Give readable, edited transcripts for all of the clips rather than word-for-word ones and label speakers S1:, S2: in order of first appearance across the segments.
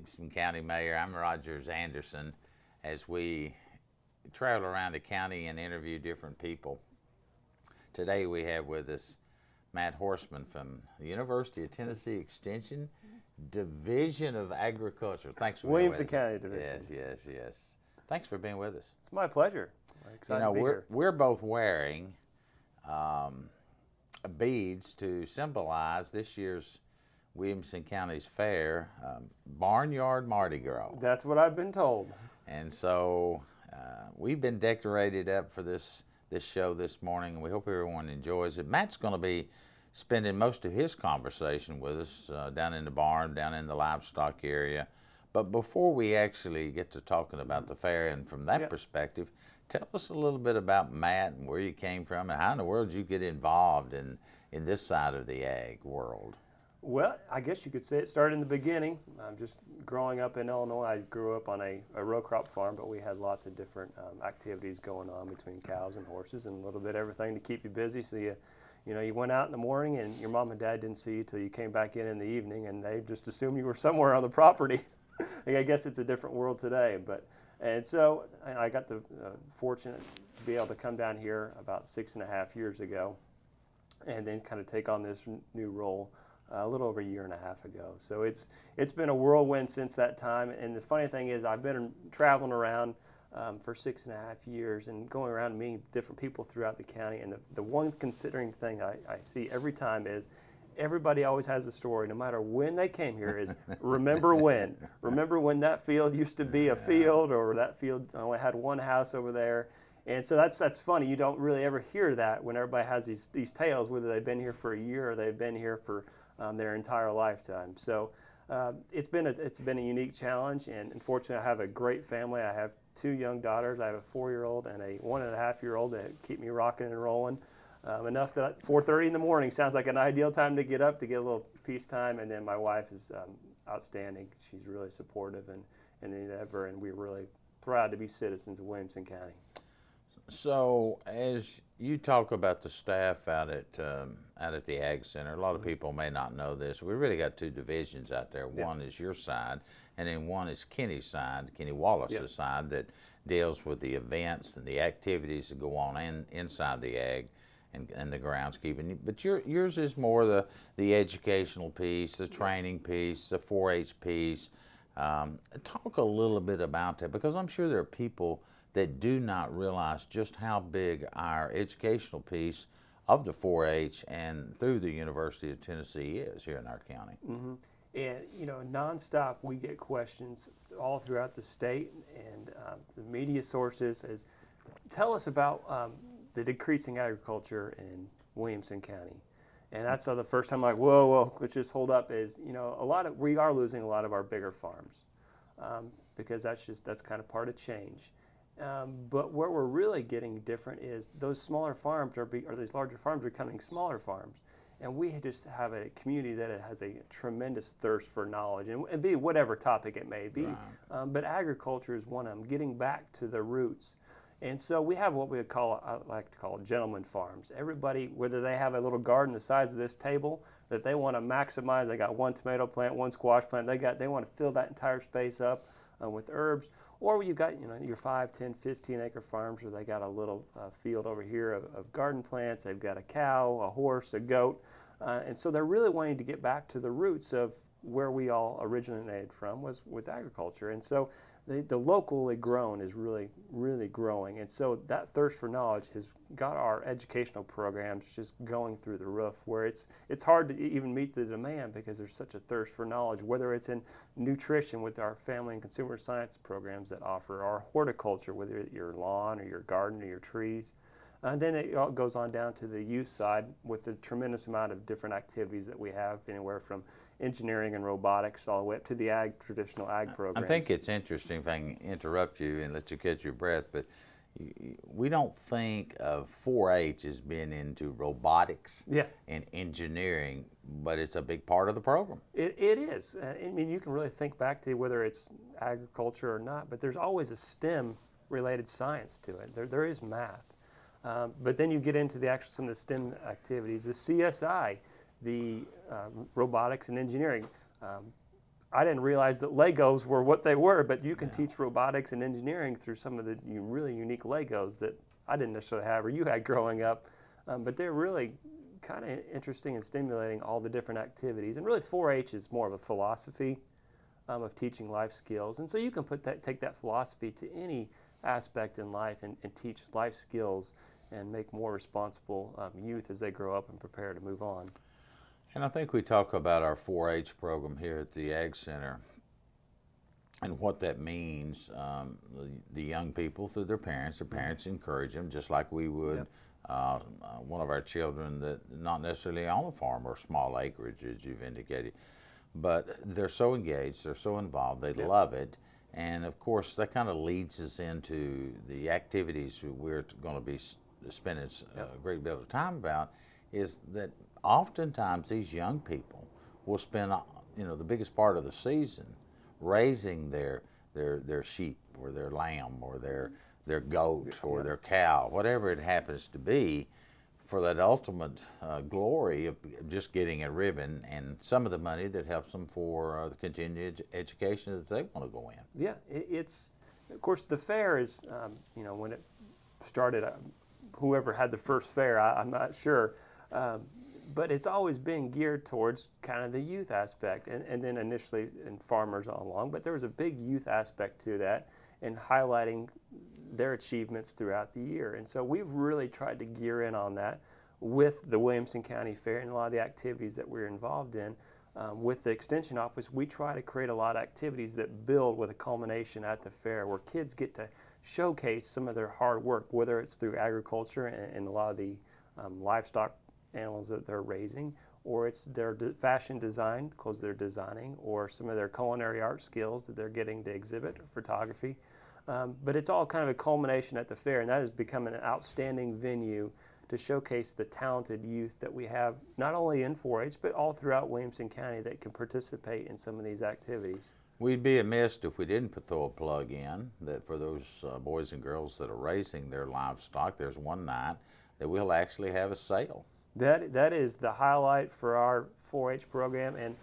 S1: Williamson County Mayor. I'm Rogers Anderson. As we travel around the county and interview different people, today we have with us Matt Horsman from the University of Tennessee Extension Division of Agriculture. Thanks for being with us.
S2: Williamson County Division.
S1: Yes. Thanks for being with us.
S2: It's my pleasure. I'm excited to be here.
S1: We're both wearing beads to symbolize this year's Williamson County's fair, Barnyard Mardi Gras.
S2: That's what I've been told.
S1: And so we've been decorated up for this show this morning. We hope everyone enjoys it. Matt's going to be spending most of his conversation with us down in the barn, down in the livestock area. But before we actually get to talking about the fair and from that perspective, tell us a little bit about Matt and where you came from and how in the world did you get involved in this side of the ag world?
S2: Well, I guess you could say it started in the beginning. I'm just growing up in Illinois. I grew up on a row crop farm, but we had lots of different activities going on between cows and horses and a little bit of everything to keep you busy. So you went out in the morning and your mom and dad didn't see you till you came back in the evening, and they just assumed you were somewhere on the property. I guess it's a different world today, and so I got the fortunate to be able to come down here about 6.5 years ago, and then kind of take on this new role a little over a year and a half ago. So it's been a whirlwind since that time. And the funny thing is, I've been traveling around for 6.5 years and going around and meeting different people throughout the county. And the one considering thing I see every time is everybody always has a story, no matter when they came here, is remember when. Remember when that field used to be a field, or that field only had one house over there. And so that's funny. You don't really ever hear that when everybody has these tales, whether they've been here for a year or they've been here for their entire lifetime. So it's been a unique challenge, and unfortunately I have a great family. I have 2 young daughters. I have a 4-year-old and a 1.5-year-old that keep me rocking and rolling. Enough that 4:30 in the morning sounds like an ideal time to get up to get a little peace time. And then my wife is outstanding. She's really supportive and ever, and we're really proud to be citizens of Williamson County.
S1: So as you talk about the staff out at the Ag Center, a lot of people may not know this. We really got 2 divisions out there. One is your side, and then one is Kenny's side, Kenny Wallace's side, that deals with the events and the activities that go on inside the ag and the groundskeeping. But yours is more the educational piece, the training piece, the 4-H piece. Talk a little bit about that, because I'm sure there are people that do not realize just how big our educational piece of the 4-H and through the University of Tennessee is here in our county.
S2: Mm-hmm. And nonstop we get questions all throughout the state, and the media sources is, tell us about the decreasing agriculture in Williamson County. And that's the first time I'm like, whoa, let's just hold up. Is we are losing a lot of our bigger farms because that's kind of part of change. But where we're really getting different is those smaller farms or these larger farms are becoming smaller farms. And we just have a community that has a tremendous thirst for knowledge, and be whatever topic it may be. Right. But agriculture is one of them, getting back to the roots. And so we have what I like to call gentleman farms. Everybody, whether they have a little garden the size of this table that they want to maximize, they got 1 tomato plant, 1 squash plant, they want to fill that entire space up with herbs. Or you've got your 5, 10, 15 acre farms where they got a little field over here of garden plants. They've got a cow, a horse, a goat. And so they're really wanting to get back to the roots of where we all originated from, was with agriculture. And so the locally grown is really, really growing. And so that thirst for knowledge has got our educational programs just going through the roof, where it's hard to even meet the demand because there's such a thirst for knowledge, whether it's in nutrition with our family and consumer science programs that offer, our horticulture, whether it's your lawn or your garden or your trees. And then it all goes on down to the youth side with the tremendous amount of different activities that we have, anywhere from engineering and robotics all the way up to the traditional ag programs.
S1: I think it's interesting, if I can interrupt you and let you catch your breath, but we don't think of 4-H as being into robotics and engineering, but it's a big part of the program.
S2: It is. I mean, you can really think back to whether it's agriculture or not, but there's always a STEM-related science to it. There is math. But then you get into some of the STEM activities, the CSI, the robotics and engineering. I didn't realize that Legos were what they were, but you can teach robotics and engineering through some of the really unique Legos that I didn't necessarily have or you had growing up. But they're really kind of interesting and stimulating, all the different activities. And really 4-H is more of a philosophy of teaching life skills. And so you can take that philosophy to any aspect in life and teach life skills and make more responsible youth as they grow up and prepare to move on.
S1: And I think we talk about our 4-H program here at the Ag Center and what that means. The young people, through their parents encourage them, just like we would one of our children that not necessarily on a farm or small acreage, as you've indicated. But they're so engaged, they're so involved, they love it. And of course, that kind of leads us into the activities we're going to be spending a great deal of time about, is that oftentimes these young people will spend the biggest part of the season raising their sheep or their lamb or their goat or their cow, whatever it happens to be, for that ultimate glory of just getting a ribbon and some of the money that helps them for the continued education that they want to go in.
S2: Yeah, it's, of course, the fair is, when it started, whoever had the first fair, I'm not sure, but it's always been geared towards kind of the youth aspect, and then initially in farmers all along, but there was a big youth aspect to that and highlighting their achievements throughout the year. And so we've really tried to gear in on that with the Williamson County Fair and a lot of the activities that we're involved in. With the Extension Office, we try to create a lot of activities that build with a culmination at the fair where kids get to showcase some of their hard work, whether it's through agriculture and a lot of the livestock animals that they're raising, or it's their fashion design, clothes they're designing, or some of their culinary art skills that they're getting to exhibit, or photography. But it's all kind of a culmination at the fair, and that has become an outstanding venue to showcase the talented youth that we have, not only in 4-H, but all throughout Williamson County that can participate in some of these activities.
S1: We'd be amiss if we didn't throw a plug in that for those boys and girls that are raising their livestock, there's one night that we'll actually have a sale.
S2: That is the highlight for our 4-H program, and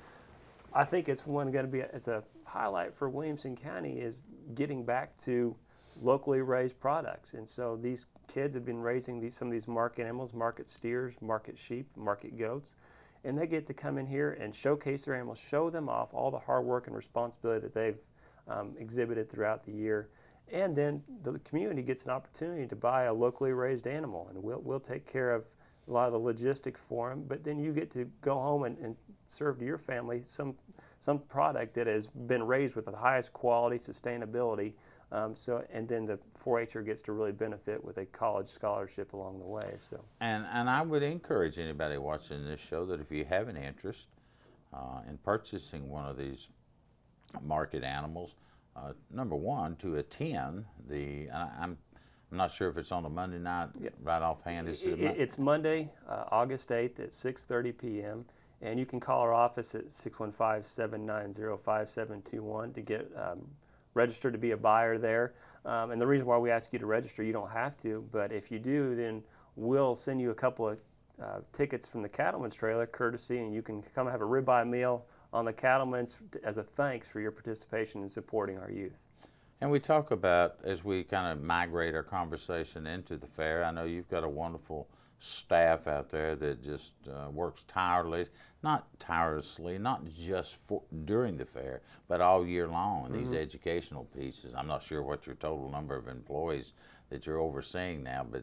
S2: I think it's a highlight for Williamson County is getting back to locally raised products. And so these kids have been raising some of these market animals, market steers, market sheep, market goats, and they get to come in here and showcase their animals, show them off all the hard work and responsibility that they've exhibited throughout the year. And then the community gets an opportunity to buy a locally raised animal, and we'll take care of a lot of the logistics for them, but then you get to go home and serve to your family some product that has been raised with the highest quality, sustainability, and then the 4-H'er gets to really benefit with a college scholarship along the way. So. And
S1: I would encourage anybody watching this show that if you have an interest in purchasing one of these market animals, number one, to attend I'm not sure if it's on a Monday night, right offhand.
S2: It's Monday, August 8th at 6:30 p.m. And you can call our office at 615-790-5721 to get registered to be a buyer there. And the reason why we ask you to register, you don't have to, but if you do, then we'll send you a couple of tickets from the Cattleman's Trailer, courtesy, and you can come have a ribeye meal on the Cattleman's as a thanks for your participation in supporting our youth.
S1: And we talk about, as we kind of migrate our conversation into the fair, I know you've got a wonderful staff out there that just works tirelessly, not just during the fair, but all year long, these educational pieces. I'm not sure what your total number of employees that you're overseeing now, but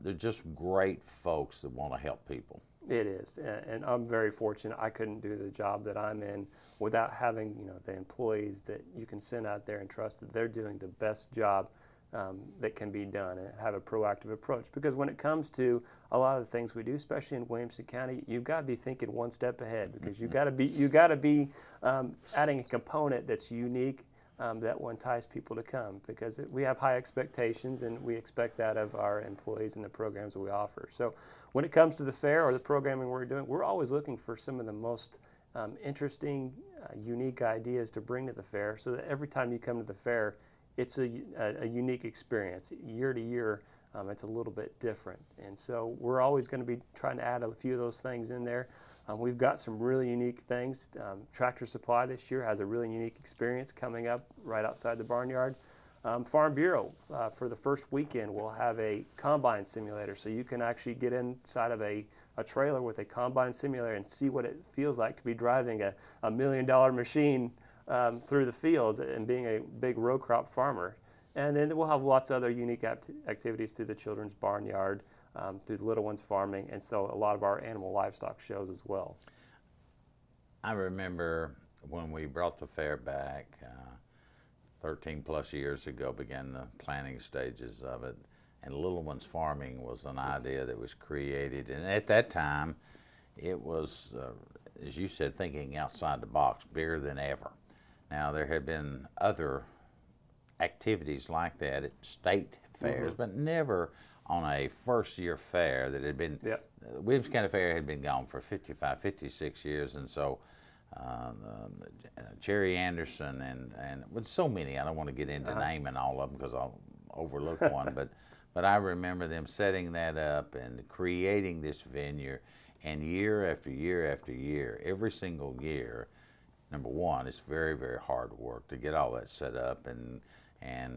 S1: they're just great folks that want to help people.
S2: It is, and I'm very fortunate. I couldn't do the job that I'm in without having the employees that you can send out there and trust that they're doing the best job that can be done, and have a proactive approach. Because when it comes to a lot of the things we do, especially in Williamson County, you've got to be thinking one step ahead, because you got to be adding a component that's unique that will entice people to come, because we have high expectations and we expect that of our employees and the programs that we offer. So when it comes to the fair or the programming we're doing, we're always looking for some of the most interesting, unique ideas to bring to the fair, so that every time you come to the fair, it's a unique experience. Year to year, it's a little bit different. And so we're always going to be trying to add a few of those things in there. We've got some really unique things. Tractor Supply this year has a really unique experience coming up right outside the barnyard. Farm Bureau, for the first weekend, will have a combine simulator, so you can actually get inside of a trailer with a combine simulator and see what it feels like to be driving a $1 million machine through the fields and being a big row crop farmer. And then we'll have lots of other unique activities through the children's barnyard, through the Little Ones Farming, and so a lot of our animal livestock shows as well.
S1: I remember when we brought the fair back 13 plus years ago, began the planning stages of it, and Little Ones Farming was an idea that was created. And at that time, it was, as you said, thinking outside the box, bigger than ever. Now, there had been other activities like that at state fairs, but never on a first-year fair that had been, Williamson County Fair had been gone for 55, 56 years, and so Cherry Anderson and with so many, I don't want to get into naming all of them because I'll overlook one, but I remember them setting that up and creating this venue, and year after year after year, every single year, number one, it's very, very hard work to get all that set up, and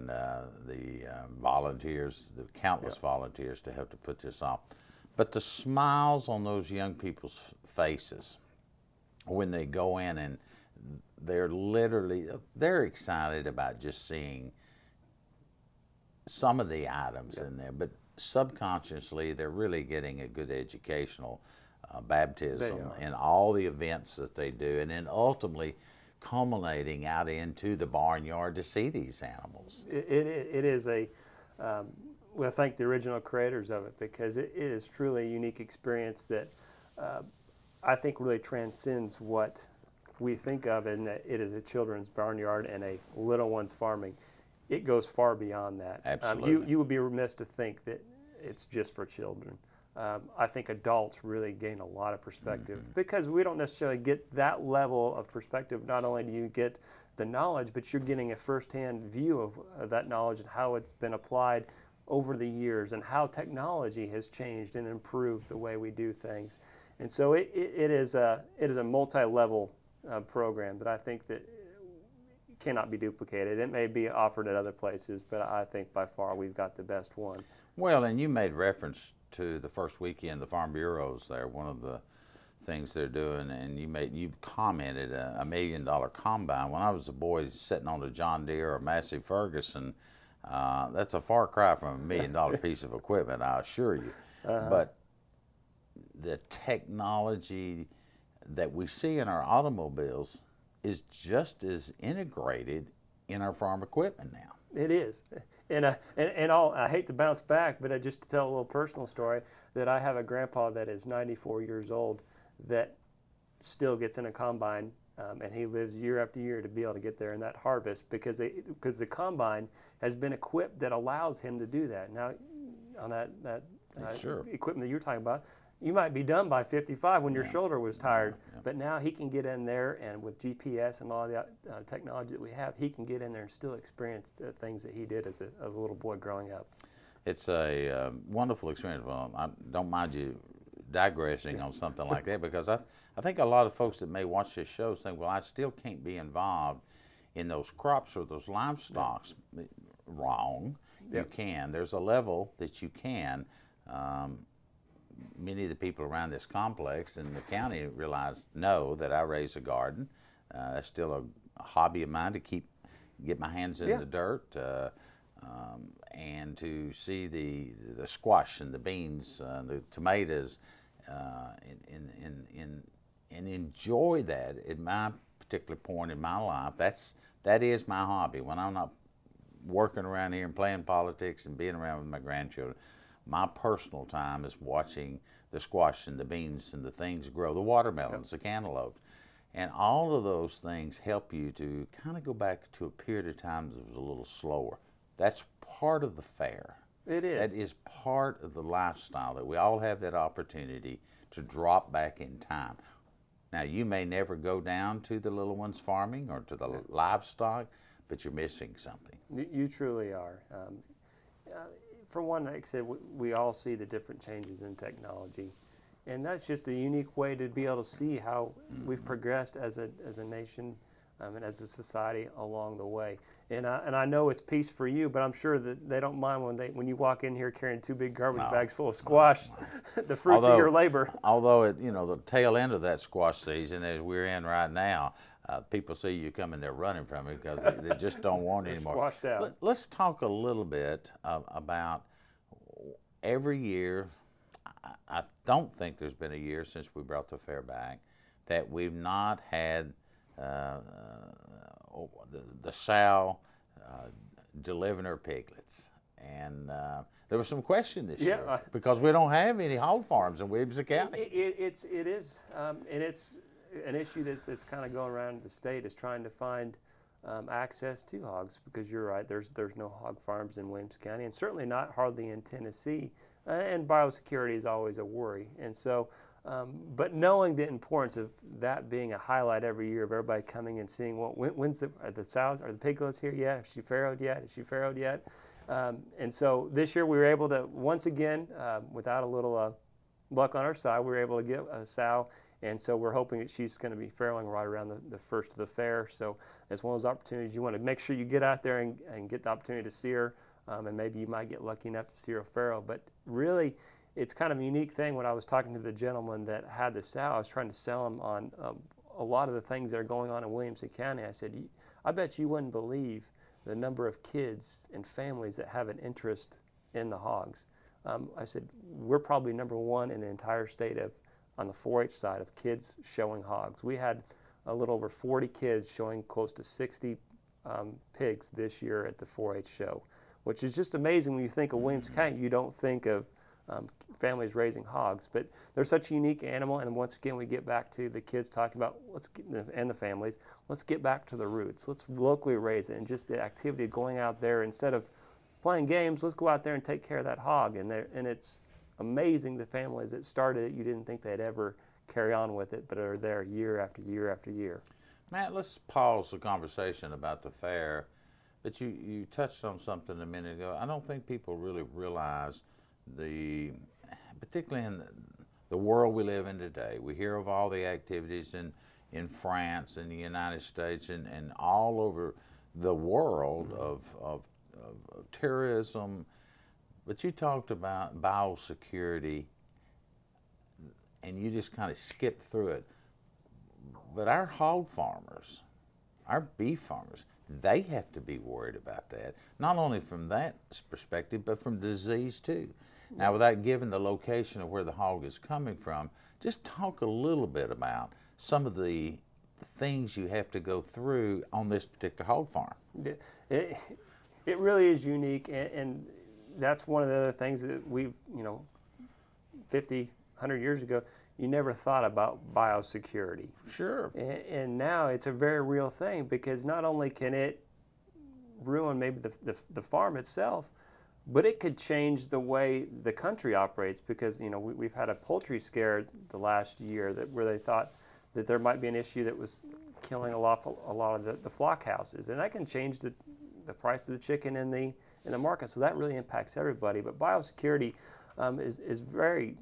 S1: the volunteers, the countless volunteers to help to put this off. But the smiles on those young people's faces when they go in, and they're excited about just seeing some of the items in there, but subconsciously they're really getting a good educational baptism in all the events that they do, and then ultimately culminating out into the barnyard to see these animals.
S2: It is a, well, thank the original creators of it, because it is truly a unique experience that I think really transcends what we think of, in that it is a children's barnyard and a Little Ones Farming. It goes far beyond that.
S1: Absolutely.
S2: You would be remiss to think that it's just for children. I think adults really gain a lot of perspective, because we don't necessarily get that level of perspective. Not only do you get the knowledge, but you're getting a firsthand view of that knowledge and how it's been applied over the years, and how technology has changed and improved the way we do things. And so it is a multi-level program that I think that cannot be duplicated. It may be offered at other places, but I think by far we've got the best one.
S1: Well, and you made reference to the first weekend, the Farm Bureaus there, one of the things they're doing, and you commented a $1 million combine. When I was a boy sitting on a John Deere or Massey Ferguson, that's a far cry from $1 million piece of equipment, I assure you. But the technology that we see in our automobiles is just as integrated in our farm equipment now.
S2: It is. And I hate to bounce back, but just to tell a little personal story, that I have a grandpa that is 94 years old that still gets in a combine, and he lives year after year to be able to get there in that harvest, because the combine has been equipped that allows him to do that. Now, on that equipment that you're talking about, you might be done by 55 when your shoulder was tired, but now he can get in there, and with GPS and all the technology that we have, he can get in there and still experience the things that he did as a little boy growing up.
S1: It's a wonderful experience. Well, I don't mind you digressing on something like that, because I think a lot of folks that may watch this show think, well, I still can't be involved in those crops or those livestock. Wrong. You can. There's a level that you can. Many of the people around this complex in the county know that I raise a garden. That's still a hobby of mine, to get my hands in the dirt, and to see the squash and the beans, the tomatoes, and enjoy that at my particular point in my life. That is my hobby. When I'm not working around here and playing politics and being around with my grandchildren, my personal time is watching the squash and the beans and the things grow, the watermelons, the cantaloupes. And all of those things help you to kind of go back to a period of time that was a little slower. That's part of the fair.
S2: It is.
S1: That is part of the lifestyle, that we all have that opportunity to drop back in time. Now, you may never go down to the Little Ones Farming or to the livestock, but you're missing something.
S2: You truly are. For one, like I said, we all see the different changes in technology, And that's just a unique way to be able to see how we've progressed as a nation and as a society along the way. And I know it's peace for you, but I'm sure that they don't mind when you walk in here carrying 2 big garbage bags full of squash, the fruits of your labor.
S1: Although the tail end of that squash season, as we're in right now, people see you coming, they're running from it because they just don't want it anymore.
S2: Squashed out.
S1: Let's talk a little bit about every year. I don't think there's been a year since we brought the fair back that we've not had the sow delivering her piglets. And there was some question this year because we don't have any hog farms in Williamson County.
S2: It is, and it's an issue that's kind of going around the state, is trying to find access to hogs, because you're right, there's no hog farms in Williamson County, and certainly not hardly in Tennessee. And biosecurity is always a worry. And so, but knowing the importance of that being a highlight every year, of everybody coming and seeing, well, when's are the sows, are the piglets here yet? Has she farrowed yet? Has she farrowed yet? And so this year we were able to, once again, without a little luck on our side, we were able to get a sow. And so we're hoping that she's going to be farrowing right around the first of the fair. So it's one of those opportunities you want to make sure you get out there and get the opportunity to see her. And maybe you might get lucky enough to see her farrow. But really, it's kind of a unique thing. When I was talking to the gentleman that had the sow, I was trying to sell him on a lot of the things that are going on in Williamson County. I said, I bet you wouldn't believe the number of kids and families that have an interest in the hogs. I said, we're probably number 1 in the entire state on the 4-H side of kids showing hogs. We had a little over 40 kids showing close to 60 pigs this year at the 4-H show, which is just amazing. When you think of Williamson County, you don't think of families raising hogs, but they're such a unique animal. And once again, we get back to the kids talking about, and the families, let's get back to the roots. Let's locally raise it, and just the activity of going out there, instead of playing games, let's go out there and take care of that hog. And it's amazing the families that started it. You didn't think they'd ever carry on with it, but are there year after year after year.
S1: Matt, let's pause the conversation about the fair. But you touched on something a minute ago. I don't think people really realize particularly in the world we live in today, we hear of all the activities in France and the United States and all over the world of terrorism. But you talked about biosecurity, and you just kind of skipped through it. But our hog farmers, our beef farmers, they have to be worried about that, not only from that perspective, but from disease too. Now, without giving the location of where the hog is coming from, just talk a little bit about some of the things you have to go through on this particular hog farm.
S2: It really is unique, and that's one of the other things that we've, 50, 100 years ago, you never thought about biosecurity.
S1: Sure.
S2: And now it's a very real thing, because not only can it ruin maybe the farm itself, but it could change the way the country operates, because we've had a poultry scare the last year where they thought that there might be an issue that was killing a lot of the flock houses, and that can change the price of the chicken in the market. So that really impacts everybody. But biosecurity is very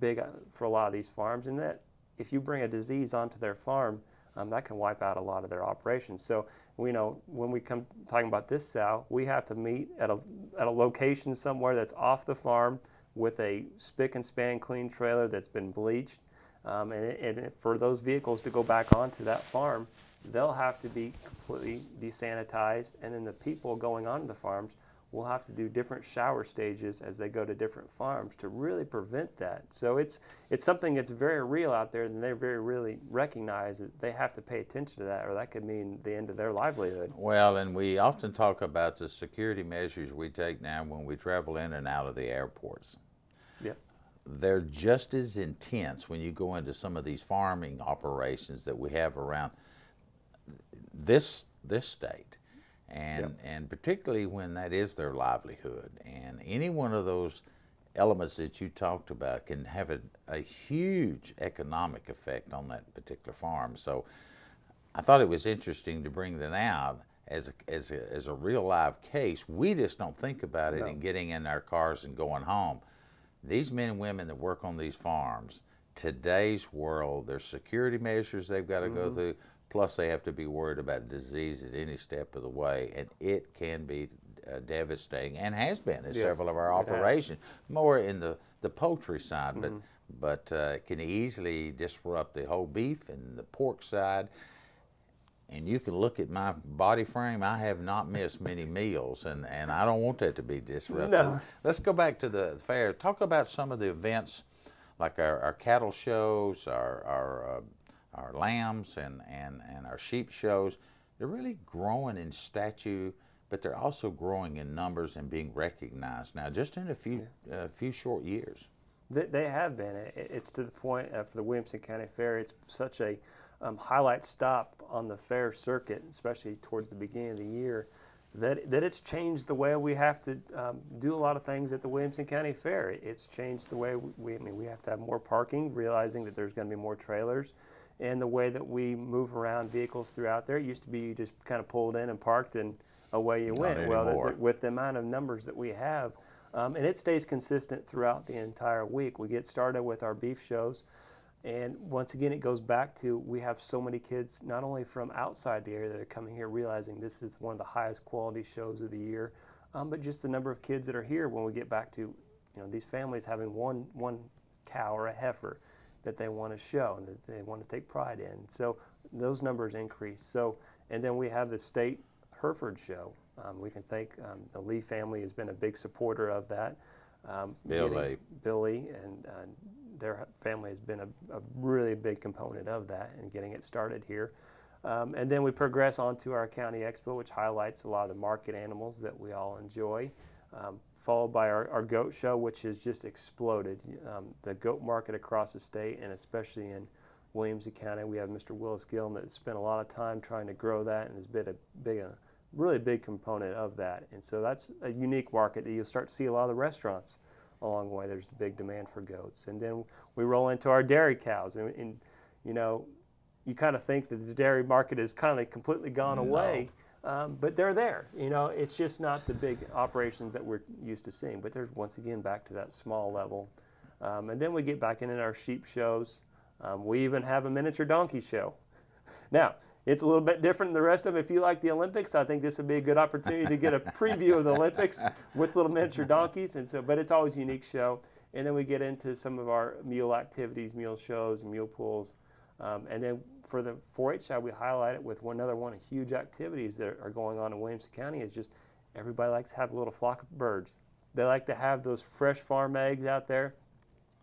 S2: big for a lot of these farms, and that if you bring a disease onto their farm, that can wipe out a lot of their operations. So we know when we come talking about this sow, we have to meet at a location somewhere that's off the farm with a spick and span clean trailer that's been bleached, and for those vehicles to go back onto that farm, they'll have to be completely desanitized, and then the people going onto the farms will have to do different shower stages as they go to different farms to really prevent that. So it's something that's very real out there, and they very really recognize that they have to pay attention to that, or that could mean the end of their livelihood.
S1: Well, and we often talk about the security measures we take now when we travel in and out of the airports.
S2: Yep.
S1: They're just as intense when you go into some of these farming operations that we have around this state. And particularly when that is their livelihood. And any one of those elements that you talked about can have a huge economic effect on that particular farm. So I thought it was interesting to bring that out as a real live case. We just don't think about it in getting in our cars and going home. These men and women that work on these farms, today's world, there's security measures they've got to go through, plus they have to be worried about disease at any step of the way, and it can be devastating, and has been in several of our operations, more in the poultry side, but can easily disrupt the whole beef and the pork side. And you can look at my body frame. I have not missed many meals, and I don't want that to be disrupted.
S2: No.
S1: Let's go back to the fair. Talk about some of the events, like our cattle shows, our lambs, and our sheep shows. They're really growing in stature, but they're also growing in numbers and being recognized now, just in a few short years.
S2: They have been. It's to the point for the Williamson County Fair, it's such a highlight stop on the fair circuit, especially towards the beginning of the year, that it's changed the way we have to do a lot of things at the Williamson County Fair. It's changed the way we have to have more parking, realizing that there's going to be more trailers, and the way that we move around vehicles throughout there. It used to be you just kind of pulled in and parked and away you went. Well, with the amount of numbers that we have, and it stays consistent throughout the entire week. We get started with our beef shows. And once again, it goes back to we have so many kids, not only from outside the area that are coming here realizing this is one of the highest quality shows of the year, but just the number of kids that are here when we get back to these families having one cow or a heifer that they want to show and that they want to take pride in. So those numbers increase. So, and then we have the state Hereford show. We can thank the Lee family has been a big supporter of that. Billy and their family has been a really big component of that and getting it started here. And then we progress on to our county expo, which highlights a lot of the market animals that we all enjoy, followed by our goat show, which has just exploded. The goat market across the state, and especially in Williamson County, we have Mr. Willis Gillum that spent a lot of time trying to grow that and has been a really big component of that. And so that's a unique market that you'll start to see a lot of the restaurants along the way. There's a big demand for goats. And then we roll into our dairy cows. And you kind of think that the dairy market has kind of completely gone away, but they're there. It's just not the big operations that we're used to seeing. But there's, once again, back to that small level. And then we get back into our sheep shows. We even have a miniature donkey show. Now, it's a little bit different than the rest of them. If you like the Olympics, I think this would be a good opportunity to get a preview of the Olympics with little miniature donkeys. But it's always a unique show. And then we get into some of our mule activities, mule shows, mule pools. And then for the 4-H side, we highlight it with one of huge activities that are going on in Williamson County is just everybody likes to have a little flock of birds. They like to have those fresh farm eggs out there.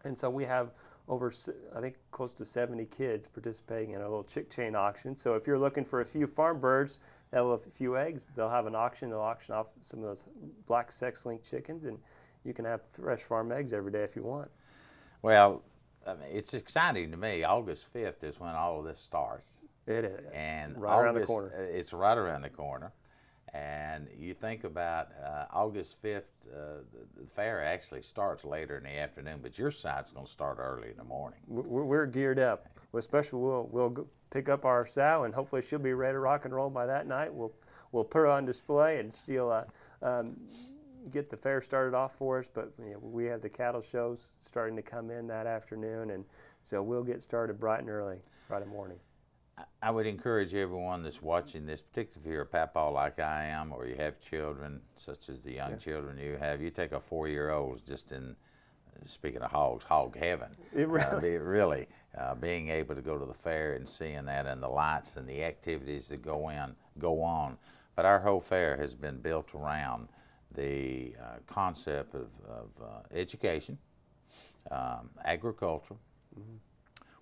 S2: And so we have over, I think, close to 70 kids participating in a little chick chain auction. So if you're looking for a few farm birds that have a few eggs, they'll have an auction. They'll auction off some of those black sex-linked chickens, and you can have fresh farm eggs every day if you want.
S1: Well, I mean, it's exciting to me. August 5th is when all of this starts.
S2: It is.
S1: And
S2: right around the corner.
S1: It's right around the corner. And you think about August 5th, the fair actually starts later in the afternoon, but your side's going to start early in the morning.
S2: We're geared up. Especially we'll go pick up our sow, and hopefully she'll be ready to rock and roll by that night. We'll put her on display, and she'll get the fair started off for us. But we have the cattle shows starting to come in that afternoon, and so we'll get started bright and early Friday morning.
S1: I would encourage everyone that's watching this, particularly if you're a papa like I am, or you have children, such as the young children you have, you take a 4-year-old just in, speaking of hogs, hog heaven. Really, being able to go to the fair and seeing that and the lights and the activities that go on. But our whole fair has been built around the concept of education, agriculture. Mm-hmm.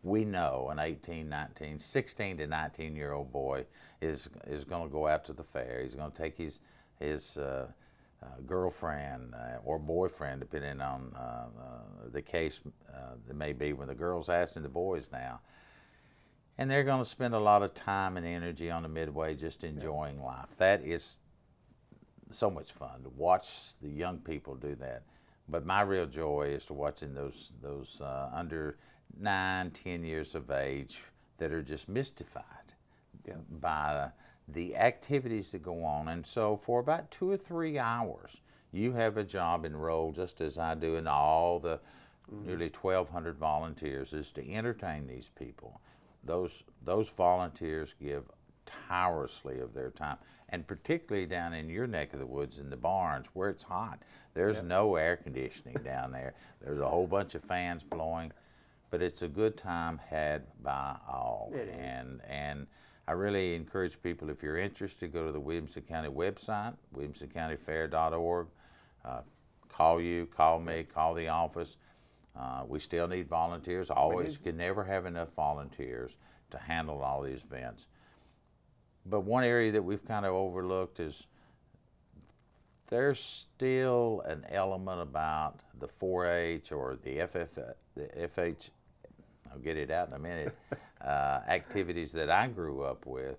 S1: We know an 16 to 19-year-old boy is going to go out to the fair. He's going to take his girlfriend or boyfriend, depending on the case that may be, when the girl's asking the boys now. And they're going to spend a lot of time and energy on the midway just enjoying life. That is so much fun to watch the young people do that. But my real joy is to watching those under 9, 10 years of age that are just mystified by the activities that go on. And so for about 2 or 3 hours, you have a job enrolled, just as I do, in all the nearly 1,200 volunteers, is to entertain these people. Those volunteers give tirelessly of their time, and particularly down in your neck of the woods in the barns where it's hot. There's no air conditioning down there. There's a whole bunch of fans blowing, but it's a good time had by all.
S2: It is.
S1: And I really encourage people, if you're interested, go to the Williamson County website, williamsoncountyfair.org. Call you, call me, call the office. We still need volunteers. Always can never have enough volunteers to handle all these events. But one area that we've kind of overlooked is there's still an element about the 4-H or the FH, I'll get it out in a minute, activities that I grew up with.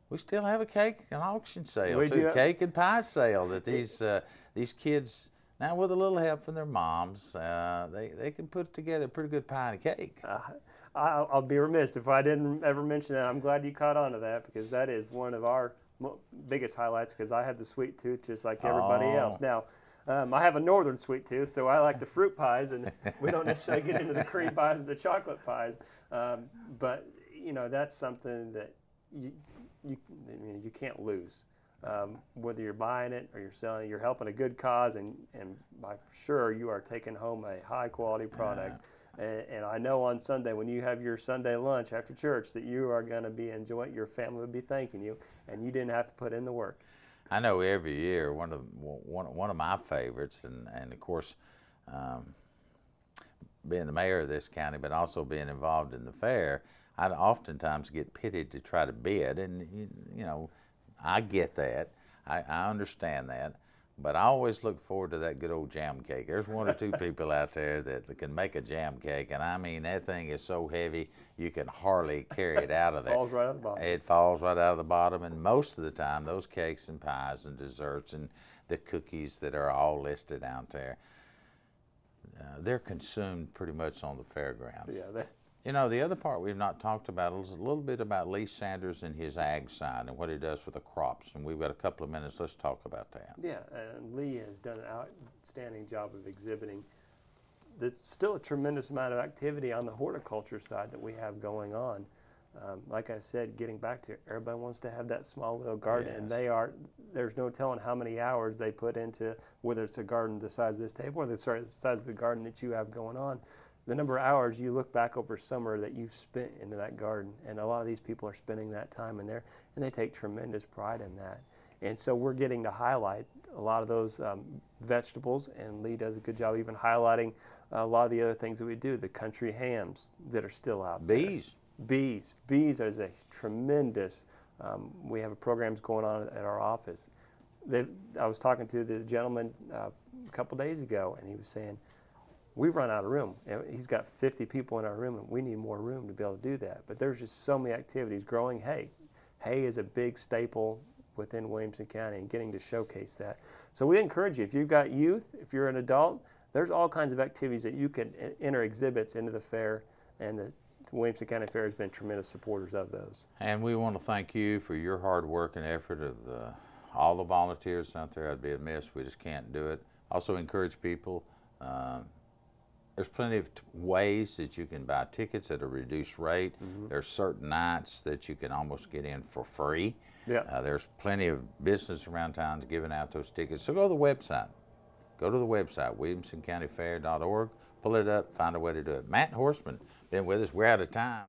S1: We still have a cake and auction sale, cake and pie sale that these kids, now with a little help from their moms, they can put together a pretty good pie and cake.
S2: I'll be remiss if I didn't ever mention that. I'm glad you caught on to that, because that is one of our biggest highlights, because I have the sweet tooth just like everybody else. Now, I have a northern sweet tooth, so I like the fruit pies, and we don't necessarily get into the cream pies and the chocolate pies. But, you know, that's something that you can't lose. Whether you're buying it or you're selling it, you're helping a good cause, and by sure you are taking home a high quality product. And I know on Sunday, when you have your Sunday lunch after church, that you are going to be enjoying, your family will be thanking you, and you didn't have to put in the work.
S1: I know every year one of my favorites, and of course, being the mayor of this county, but also being involved in the fair, I'd oftentimes get pitted to try to bid, and you know, I get that, I understand that. But I always look forward to that good old jam cake. There's one or two people out there that can make a jam cake, and I mean, that thing is so heavy you can hardly carry it out of there.
S2: It falls right out of the bottom.
S1: It falls right out of the bottom, and most of the time, those cakes and pies and desserts and the cookies that are all listed out there, they're consumed pretty much on the fairgrounds.
S2: Yeah.
S1: You know, the other part we've not talked about is a little bit about Lee Sanders and his ag side and what he does for the crops. And we've got a couple of minutes. Let's talk about that.
S2: Yeah, and Lee has done an outstanding job of exhibiting. There's still a tremendous amount of activity on the horticulture side that we have going on. Like I said, getting back to it, everybody wants to have that small little garden, and there's no telling how many hours they put into, whether it's a garden the size of this table or the size of the garden that you have going on. The number of hours you look back over summer that you've spent into that garden, and a lot of these people are spending that time in there, and they take tremendous pride in that. And so we're getting to highlight a lot of those vegetables, and Lee does a good job even highlighting a lot of the other things that we do, the country hams that are still out there. Bees is a tremendous, we have programs going on at our office. I was talking to the gentleman a couple days ago, and he was saying, we've run out of room. He's got 50 people in our room, and we need more room to be able to do that. But there's just so many activities. Growing hay. Hay is a big staple within Williamson County, and getting to showcase that. So we encourage you, if you've got youth, if you're an adult, there's all kinds of activities that you can enter exhibits into the fair, and the Williamson County Fair has been tremendous supporters of those.
S1: And we want to thank you for your hard work and effort of all the volunteers out there. I'd be amiss, we just can't do it. Also encourage people, there's plenty of ways that you can buy tickets at a reduced rate. There's certain nights that you can almost get in for free. There's plenty of business around town giving out those tickets. So go to the website. Go to the website, williamsoncountyfair.org. Pull it up, find a way to do it. Matt Horsman been with us. We're out of time.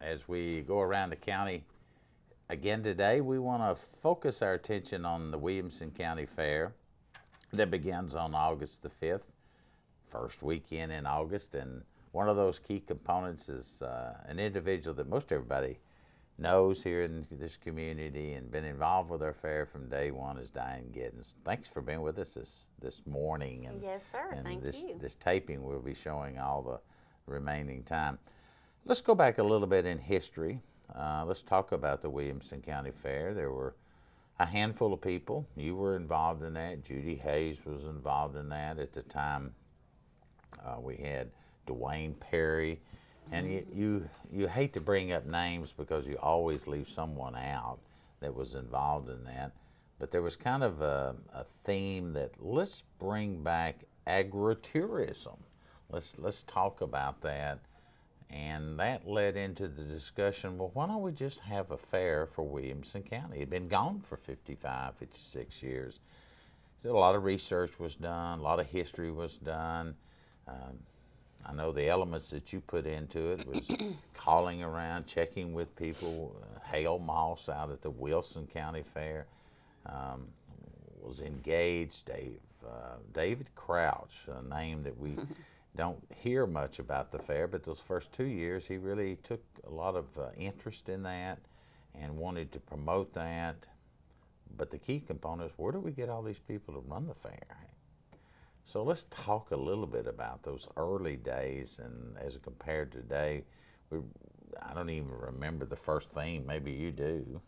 S1: As we go around the county again today, we want to focus our attention on the Williamson County Fair that begins on August the 5th. first weekend in August, and one of those key components is an individual that most everybody knows here in this community and been involved with our fair from day one is Diane Giddens. Thanks for being with us this morning. And,
S3: yes, sir.
S1: and
S3: Thank you.
S1: This taping we'll be showing all the remaining time. Let's go back a little bit in history. Let's talk about the Williamson County Fair. There were a handful of people. You were involved in that. Judy Hayes was involved in that at the time. We had Dwayne Perry. And you hate to bring up names because you always leave someone out that was involved in that. But there was kind of a theme that let's bring back agritourism. Let's talk about that. And that led into the discussion, well, why don't we just have a fair for Williamson County? It had been gone for 55, 56 years. So a lot of research was done, a lot of history was done. I know the elements that you put into it was calling around, checking with people. Hale Moss out at the Wilson County Fair was engaged. David Crouch, a name that we don't hear much about the fair, but those first 2 years he really took a lot of interest in that and wanted to promote that. But the key component is, where do we get all these people to run the fair? So let's talk a little bit about those early days, and as compared to today. I don't even remember the first theme. Maybe you do.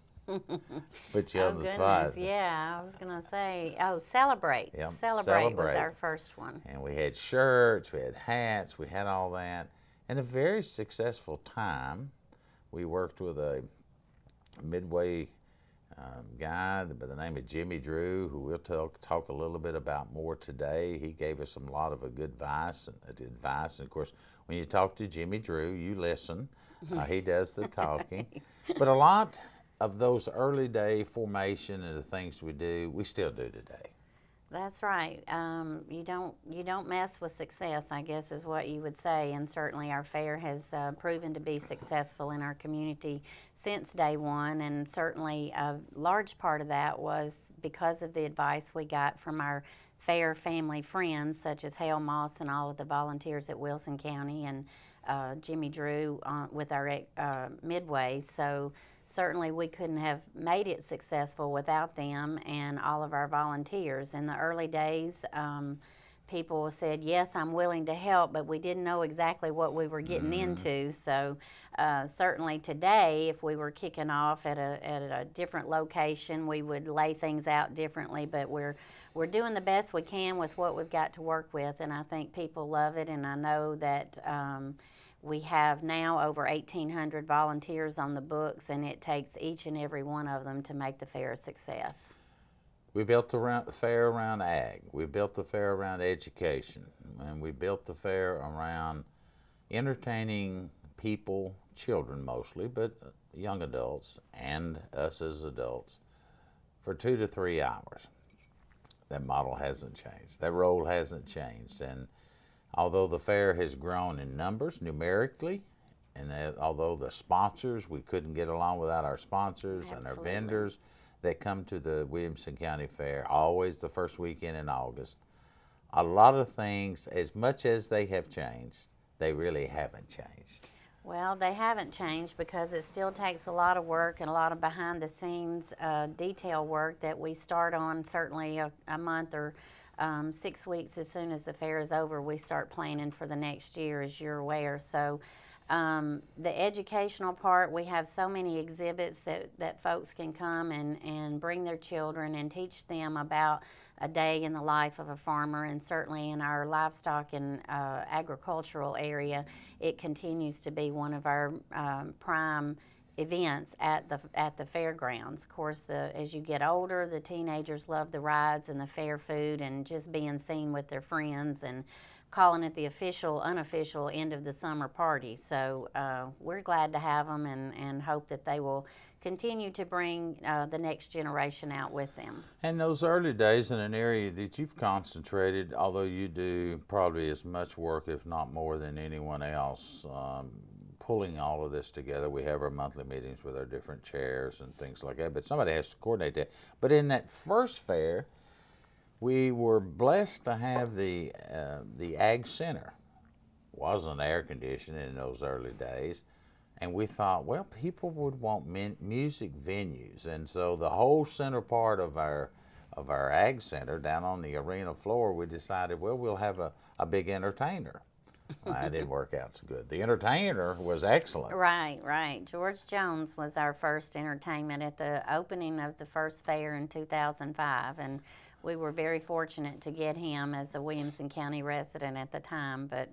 S1: Put you on the spot.
S3: Yeah, I was going to say, celebrate.
S1: Yeah,
S3: Celebrate was our first one.
S1: And we had shirts, we had hats, we had all that. And a very successful time. We worked with a Midway guy by the name of Jimmy Drew, who we'll talk a little bit about more today. He gave us a lot of good advice. And of course, when you talk to Jimmy Drew, you listen. He does the talking. But a lot of those early day formation and the things we do, we still do today.
S3: That's right. You don't mess with success, I guess is what you would say, and certainly our fair has proven to be successful in our community since day one, and certainly a large part of that was because of the advice we got from our fair family friends, such as Hale Moss and all of the volunteers at Wilson County, and Jimmy Drew with our Midway. So certainly we couldn't have made it successful without them and all of our volunteers. In the early days, people said, yes, I'm willing to help, but we didn't know exactly what we were getting into. So certainly today, if we were kicking off at a different location, we would lay things out differently, but we're doing the best we can with what we've got to work with, and I think people love it, and I know that we have now over 1,800 volunteers on the books, and it takes each and every one of them to make the fair a success.
S1: We built the fair around ag. We built the fair around education. And we built the fair around entertaining people, children mostly, but young adults and us as adults, for 2 to 3 hours. That model hasn't changed. That role hasn't changed. And although the fair has grown in numbers, numerically, and although the sponsors, we couldn't get along without our sponsors.
S3: Absolutely.
S1: And our vendors that come to the Williamson County Fair, always the first weekend in August. A lot of things, as much as they have changed, they really haven't changed.
S3: Well, they haven't changed because it still takes a lot of work and a lot of behind-the-scenes detail work that we start on certainly a month or 6 weeks. As soon as the fair is over, we start planning for the next year, as you're aware. So the educational part, we have so many exhibits that folks can come and bring their children and teach them about a day in the life of a farmer, and certainly in our livestock and agricultural area, it continues to be one of our prime events at the fairgrounds. Of course, as you get older, the teenagers love the rides and the fair food and just being seen with their friends and calling it the official, unofficial end of the summer party. So we're glad to have them and hope that they will continue to bring the next generation out with them.
S1: And those early days in an area that you've concentrated, although you do probably as much work, if not more than anyone else, pulling all of this together. We have our monthly meetings with our different chairs and things like that, but somebody has to coordinate that. But in that first fair, We were blessed to have the Ag Center. Wasn't air conditioned in those early days, and we thought, well, people would want music venues, and so the whole center part of our Ag Center down on the arena floor, we decided, well, we'll have a big entertainer. Well, that didn't work out so good. The entertainer was excellent.
S3: Right, right. George Jones was our first entertainment at the opening of the first fair in 2005, and we were very fortunate to get him as a Williamson County resident at the time. But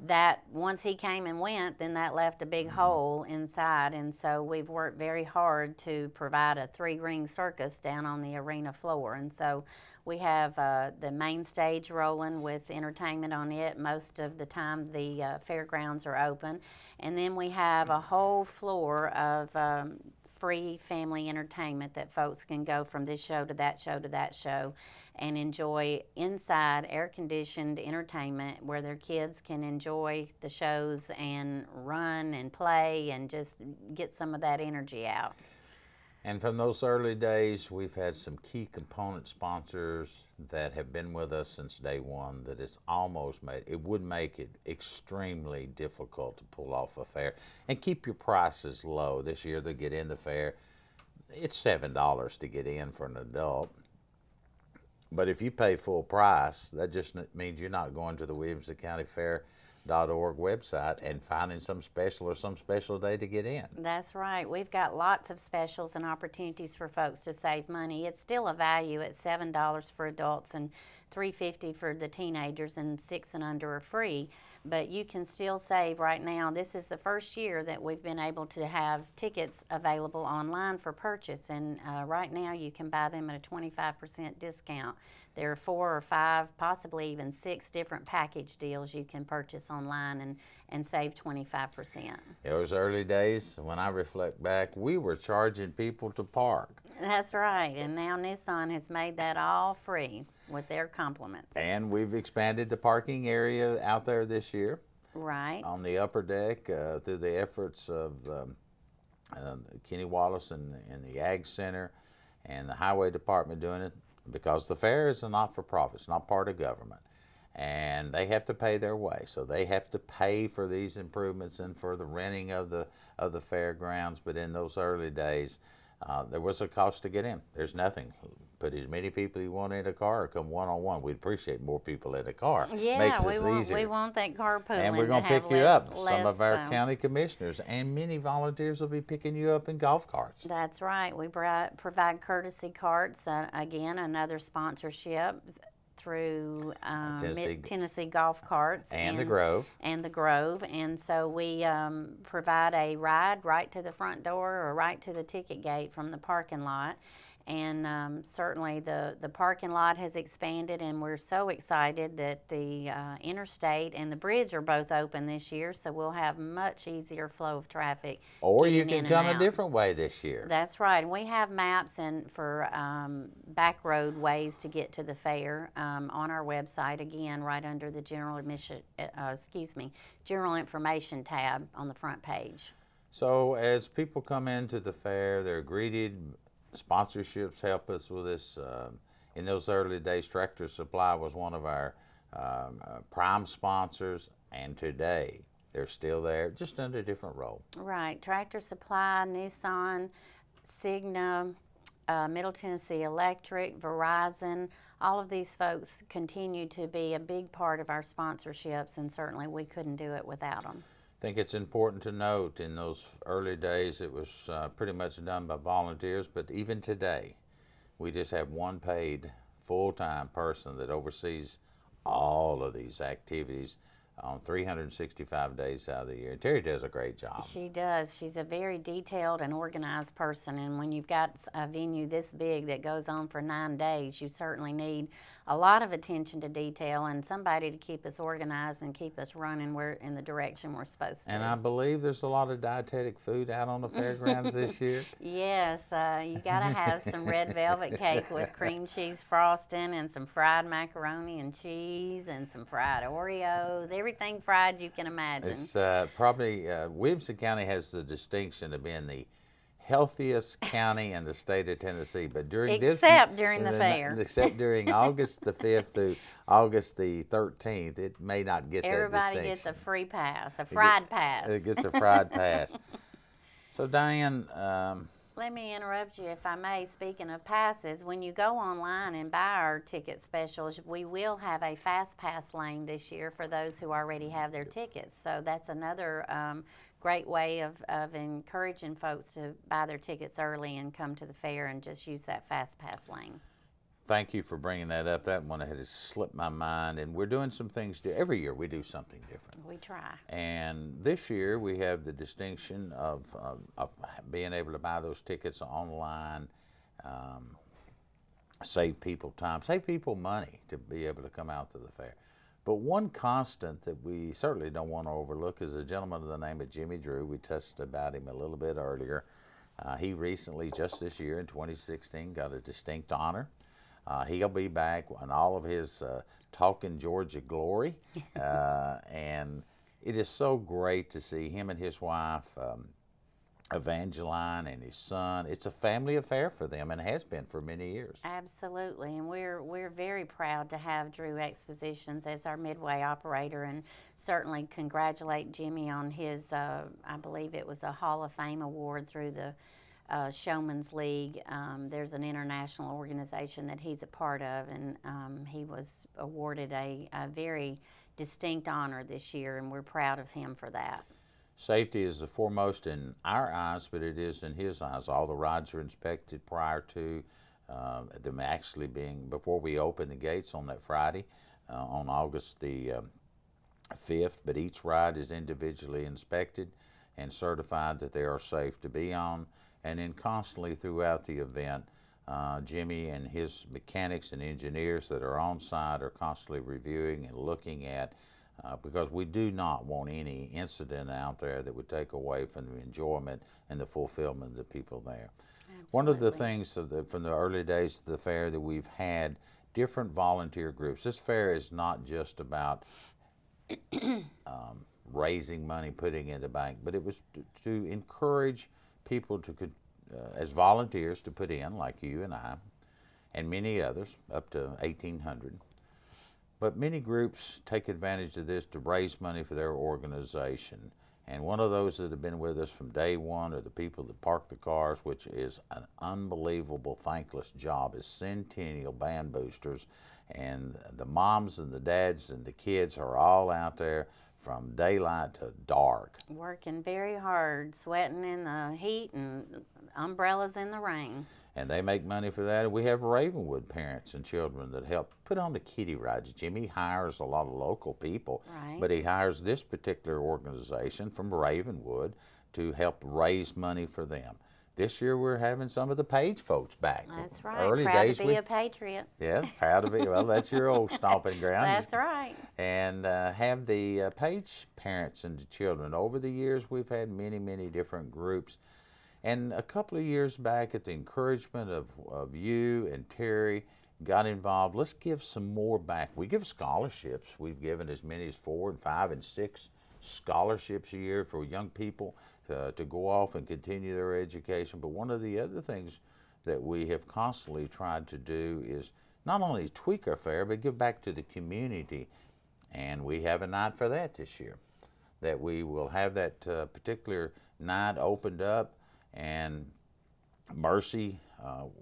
S3: that once he came and went, then that left a big hole inside, and so we've worked very hard to provide a 3-ring circus down on the arena floor. And so we have the main stage rolling with entertainment on it. Most of the time the fairgrounds are open. And then we have a whole floor of free family entertainment that folks can go from this show to that show to that show and enjoy inside air-conditioned entertainment where their kids can enjoy the shows and run and play and just get some of that energy out.
S1: And from those early days, we've had some key component sponsors that have been with us since day one that it's almost would make it extremely difficult to pull off a fair and keep your prices low. This year to get in the fair, it's $7 to get in for an adult. But if you pay full price, that just means you're not going to the Williamson County Fair.org website and finding some special day to get in.
S3: That's right. We've got lots of specials and opportunities for folks to save money. It's still a value at $7 for adults and $3.50 for the teenagers, and 6 and under are free. But you can still save right now. This is the first year that we've been able to have tickets available online for purchase, and right now you can buy them at a 25% discount. There are 4 or 5, possibly even 6 different package deals you can purchase online and save 25%.
S1: Those early days, when I reflect back, we were charging people to park.
S3: That's right, and now Nissan has made that all free with their compliments.
S1: And we've expanded the parking area out there this year.
S3: Right.
S1: On the upper deck through the efforts of Kenny Wallace and the Ag Center and the Highway Department doing it, because the fair is a not-for-profit, it's not part of government. And they have to pay their way, so they have to pay for these improvements and for the renting of the fairgrounds. But in those early days, there was a cost to get in. There's nothing. Put as many people you want in a car or come one-on-one. We'd appreciate more people in a car.
S3: Yeah,
S1: Makes us easier.
S3: we want that carpooling.
S1: And we're going to pick you up. Some of our county commissioners and many volunteers will be picking you up in golf carts.
S3: That's right. We provide courtesy carts. Again, another sponsorship through Tennessee Golf Carts.
S1: And the Grove.
S3: And the Grove. And so we provide a ride right to the front door or right to the ticket gate from the parking lot. And certainly the parking lot has expanded, and we're so excited that the interstate and the bridge are both open this year, so we'll have much easier flow of traffic.
S1: Or you can come a different way this year.
S3: That's right. And we have maps for back road ways to get to the fair on our website, again, right under the general information tab on the front page.
S1: So as people come into the fair, they're greeted. Sponsorships help us with this. In those early days, Tractor Supply was one of our prime sponsors, and today they're still there, just under a different role.
S3: Right. Tractor Supply, Nissan, Cigna, Middle Tennessee Electric, Verizon, all of these folks continue to be a big part of our sponsorships, and certainly we couldn't do it without them.
S1: I think it's important to note in those early days it was pretty much done by volunteers, but even today we just have one paid full-time person that oversees all of these activities on 365 days out of the year. Terry does a great job.
S3: She does. She's a very detailed and organized person, and when you've got a venue this big that goes on for 9 days, you certainly need a lot of attention to detail and somebody to keep us organized and keep us running in the direction we're supposed to.
S1: And I believe there's a lot of dietetic food out on the fairgrounds this year.
S3: Yes, you got to have some red velvet cake with cream cheese frosting and some fried macaroni and cheese and some fried Oreos, everything fried you can imagine.
S1: It's probably, Williamson County has the distinction of being the healthiest county in the state of Tennessee. But during
S3: Except during the fair.
S1: except during August the 5th through August the 13th, it may not get that
S3: Everybody
S1: distinction.
S3: gets a free pass, a fried pass.
S1: It gets a fried pass. So Diane,
S3: Let me interrupt you, if I may. Speaking of passes, when you go online and buy our ticket specials, we will have a fast pass lane this year for those who already have their tickets. So that's another great way of encouraging folks to buy their tickets early and come to the fair and just use that fast pass lane.
S1: thank you for bringing that up. That one had slipped my mind. And we're doing some things, every year we do something different.
S3: We try.
S1: And this year we have the distinction of being able to buy those tickets online, save people time, save people money to be able to come out to the fair. But one constant that we certainly don't want to overlook is a gentleman of the name of Jimmy Drew. We touched about him a little bit earlier. He recently, just this year in 2016, got a distinct honor. He'll be back in all of his Talking Georgia glory. And it is so great to see him and his wife, Evangeline, and his son. It's a family affair for them and has been for many years.
S3: Absolutely, and we're very proud to have Drew Expositions as our Midway operator, and certainly congratulate Jimmy on his, I believe it was a Hall of Fame award through the Showman's League. There's an international organization that he's a part of, and he was awarded a very distinct honor this year, and we're proud of him for that.
S1: Safety is the foremost in our eyes, but it is in his eyes. All the rides are inspected prior to them actually being, before we open the gates on that Friday, on August the 5th, but each ride is individually inspected and certified that they are safe to be on. And then constantly throughout the event, Jimmy and his mechanics and engineers that are on site are constantly reviewing and looking at, because we do not want any incident out there that would take away from the enjoyment and the fulfillment of the people there.
S3: Absolutely.
S1: One of the things from the early days of the fair that we've had different volunteer groups. This fair is not just about raising money, putting in the bank, but it was to encourage people to, as volunteers, to put in, like you and I, and many others, up to 1,800. But many groups take advantage of this to raise money for their organization. And one of those that have been with us from day one are the people that park the cars, which is an unbelievable, thankless job, is Centennial Band Boosters. And the moms and the dads and the kids are all out there from daylight to dark.
S3: Working very hard, sweating in the heat and umbrellas in the rain.
S1: And they make money for that. And we have Ravenwood parents and children that help put on the kiddie rides. Jimmy hires a lot of local people,
S3: Right.
S1: but he hires this particular organization from Ravenwood to help raise money for them. This year we're having some of the Page folks back.
S3: That's right.
S1: Early
S3: Proud
S1: days
S3: to be a patriot.
S1: yeah, proud of it. Well, that's your old stomping ground.
S3: That's right.
S1: And have the Page parents and the children. Over the years, we've had many, many different groups. And a couple of years back, at the encouragement of you and Terry, got involved. Let's give some more back. We give scholarships. We've given as many as 4 and 5 and 6 scholarships a year for young people to go off and continue their education. But one of the other things that we have constantly tried to do is not only tweak our fair, but give back to the community. And we have a night for that this year, that we will have that particular night opened up, and Mercy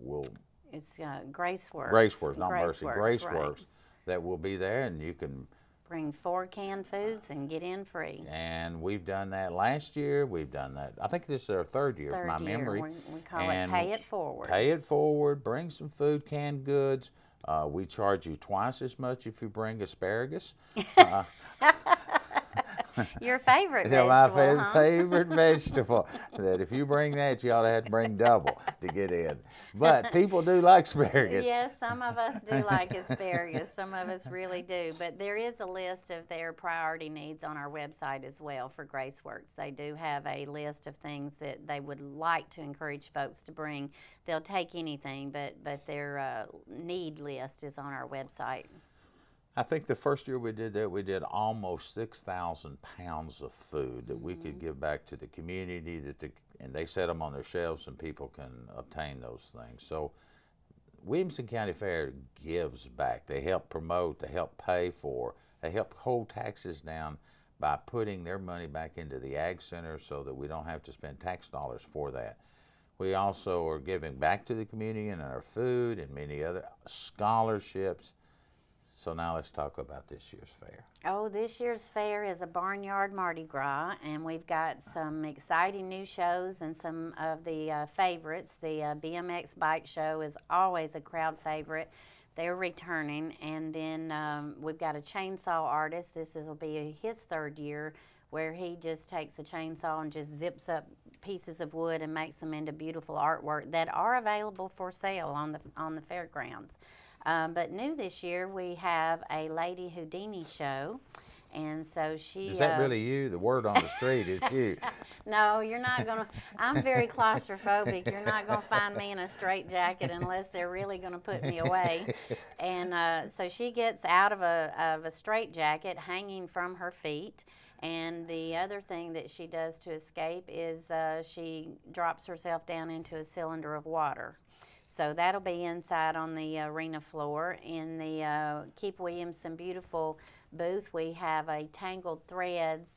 S1: will...
S3: It's Graceworks.
S1: Graceworks, not Mercy,
S3: Graceworks,
S1: Graceworks,
S3: right.
S1: that will be there, and you can...
S3: Bring 4 canned foods and get in free.
S1: And we've done that last year. We've done that. I think this is our third year, from my memory.
S3: We call it Pay It Forward.
S1: Pay it forward. Bring some food, canned goods. We charge you twice as much if you bring asparagus.
S3: Your favorite
S1: Yeah,
S3: vegetable,
S1: my
S3: huh?
S1: favorite vegetable. That if you bring that, you ought to have to bring double to get in. But people do like asparagus.
S3: Yes, some of us do like asparagus. Some of us really do. But there is a list of their priority needs on our website as well for Graceworks. They do have a list of things that they would like to encourage folks to bring. They'll take anything, but their need list is on our website.
S1: I think the first year we did that, we did almost 6,000 pounds of food that we could give back to the community, and they set them on their shelves and people can obtain those things. So Williamson County Fair gives back. They help promote, they help pay for, they help hold taxes down by putting their money back into the Ag Center so that we don't have to spend tax dollars for that. We also are giving back to the community in our food and many other scholarships. So now let's talk about this year's fair.
S3: Oh, this year's fair is a barnyard Mardi Gras, and we've got some exciting new shows and some of the favorites. The BMX bike show is always a crowd favorite. They're returning, and then we've got a chainsaw artist. Will be his third year, where he just takes a chainsaw and just zips up pieces of wood and makes them into beautiful artwork that are available for sale on the fairgrounds. But new this year, we have a Lady Houdini show, and so she...
S1: Is that really you? The word on the street is you.
S3: No, you're not going to... I'm very claustrophobic. You're not going to find me in a straitjacket unless they're really going to put me away. And so she gets out of a straitjacket hanging from her feet. And the other thing that she does to escape is she drops herself down into a cylinder of water. So that'll be inside on the arena floor. In the Keep Williamson Beautiful booth, we have a Tangled Threads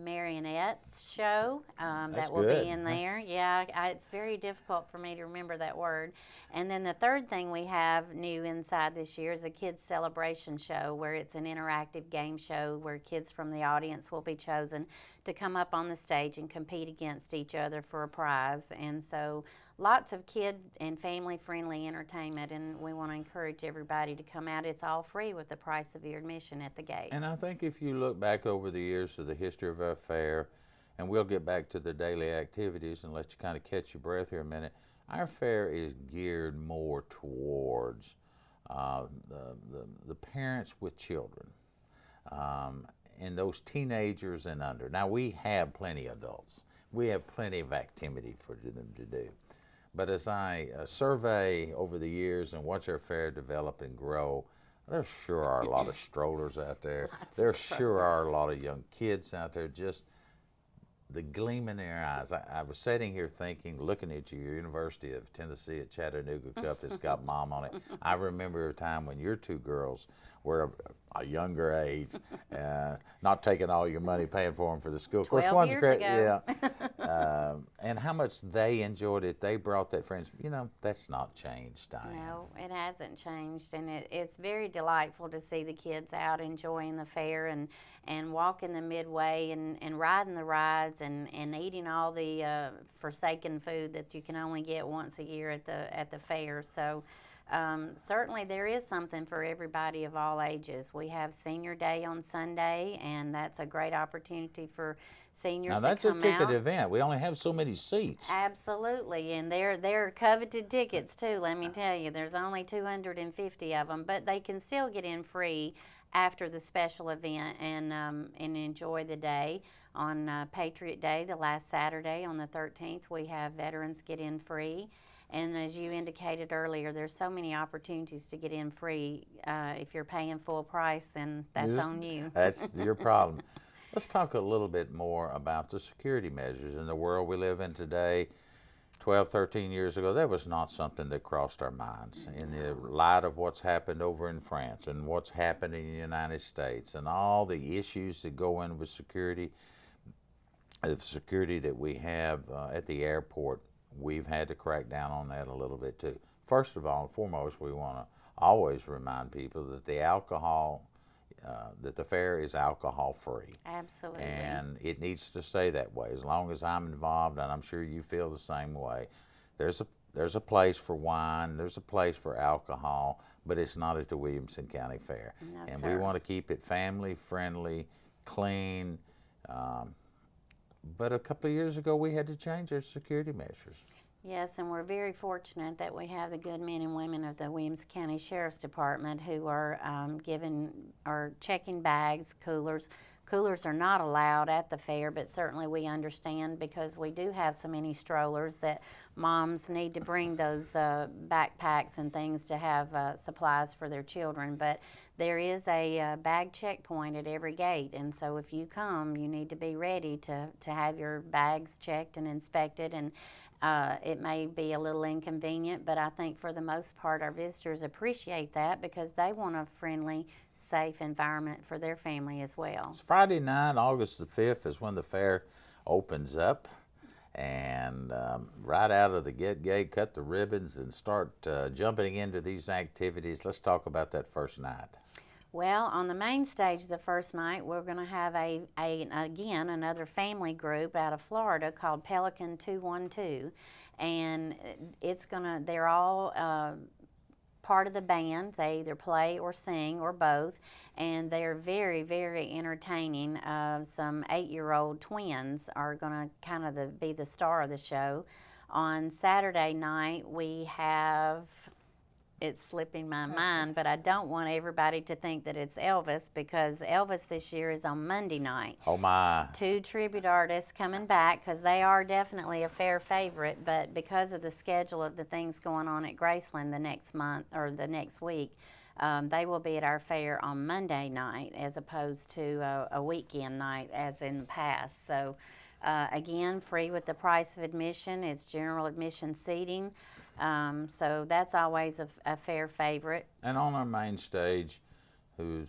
S3: marionettes show that will be in there. Yeah, it's very difficult for me to remember that word. And then the third thing we have new inside this year is a kids celebration show, where it's an interactive game show where kids from the audience will be chosen to come up on the stage and compete against each other for a prize. And so lots of kid and family friendly entertainment, and we want to encourage everybody to come out. It's all free with the price of your admission at the gate.
S1: And I think if you look back over the years to the history of our fair, and we'll get back to the daily activities and let you kind of catch your breath here a minute, our fair is geared more towards the parents with children and those teenagers and under. Now, we have plenty of adults. We have plenty of activity for them to do. But as I survey over the years and watch our fair develop and grow, there sure are a lot of strollers out there. There sure are a lot of young kids out there, just the gleam in their eyes. I was sitting here thinking, looking at your University of Tennessee at Chattanooga Cup that's got mom on it. I remember a time when your two girls were a younger age, not taking all your money, paying for them for the school. Of course,
S3: 12 years ago.
S1: Yeah. And how much they enjoyed it. They brought that friends. You know, that's not changed, Diane.
S3: No, it hasn't changed, and it's very delightful to see the kids out enjoying the fair and walking the midway and riding the rides and eating all the forsaken food that you can only get once a year at the fair. So certainly there is something for everybody of all ages. We have Senior Day on Sunday, and that's a great opportunity for seniors to come out.
S1: Now that's a ticket event. We only have so many seats.
S3: Absolutely, and they're coveted tickets too, let me tell you. There's only 250 of them, but they can still get in free after the special event and enjoy the day. On Patriot Day, the last Saturday on the 13th, we have veterans get in free. And as you indicated earlier, there's so many opportunities to get in free. If you're paying full price, then that's on you.
S1: That's your problem. Let's talk a little bit more about the security measures in the world we live in today. 12, 13 years ago, that was not something that crossed our minds. In the light of what's happened over in France and what's happening in the United States and all the issues that go in with security, the security that we have at the airport, we've had to crack down on that a little bit too. First of all and foremost, we want to always remind people that that the fair is alcohol free.
S3: Absolutely.
S1: And it needs to stay that way as long as I'm involved, and I'm sure you feel the same way. There's a place for wine, there's a place for alcohol, but it's not at the Williamson County Fair.
S3: No,
S1: and
S3: sir.
S1: we want to keep it family friendly, clean. But a couple of years ago, we had to change our security measures.
S3: Yes, and we're very fortunate that we have the good men and women of the Williamson County Sheriff's Department who are checking bags, coolers, Coolers are not allowed at the fair, but certainly we understand because we do have so many strollers that moms need to bring those backpacks and things to have supplies for their children. But there is a bag checkpoint at every gate, and so if you come, you need to be ready to have your bags checked and inspected. And it may be a little inconvenient, but I think for the most part our visitors appreciate that because they want a friendly, safe environment for their family as well.
S1: It's Friday night, August the 5th, is when the fair opens up. And right out of the gate, cut the ribbons and start jumping into these activities. Let's talk about that first night.
S3: Well, on the main stage the first night, we're going to have again another family group out of Florida called Pelican 212, and they're all part of the band. They either play or sing or both, and they're very, very entertaining. Some 8-year-old twins are going to kind of be the star of the show. On Saturday night, we have, it's slipping my mind, but I don't want everybody to think that it's Elvis because Elvis this year is on Monday night.
S1: Oh my.
S3: 2 tribute artists coming back because they are definitely a fair favorite, but because of the schedule of the things going on at Graceland the next month or the next week, they will be at our fair on Monday night as opposed to a weekend night as in the past. So again, free with the price of admission. It's general admission seating. So that's always a fair favorite.
S1: And on our main stage, who's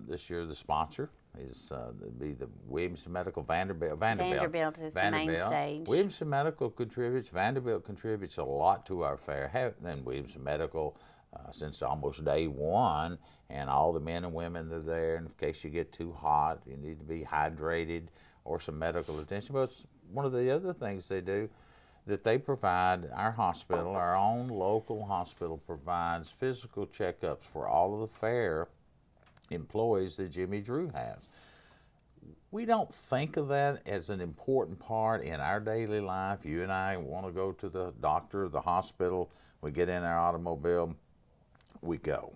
S1: this year the sponsor, is be the Williamson Medical Vanderbilt.
S3: Vanderbilt is the main stage.
S1: Williamson Medical contributes. Vanderbilt contributes a lot to our fair. Then Williamson Medical since almost day one, and all the men and women that are there. And in case you get too hot, you need to be hydrated or some medical attention. But it's one of the other things they do that they provide. Our hospital, our own local hospital, provides physical checkups for all of the fair employees that Jimmy Drew has. We don't think of that as an important part in our daily life. You and I want to go to the doctor or the hospital, we get in our automobile, we go.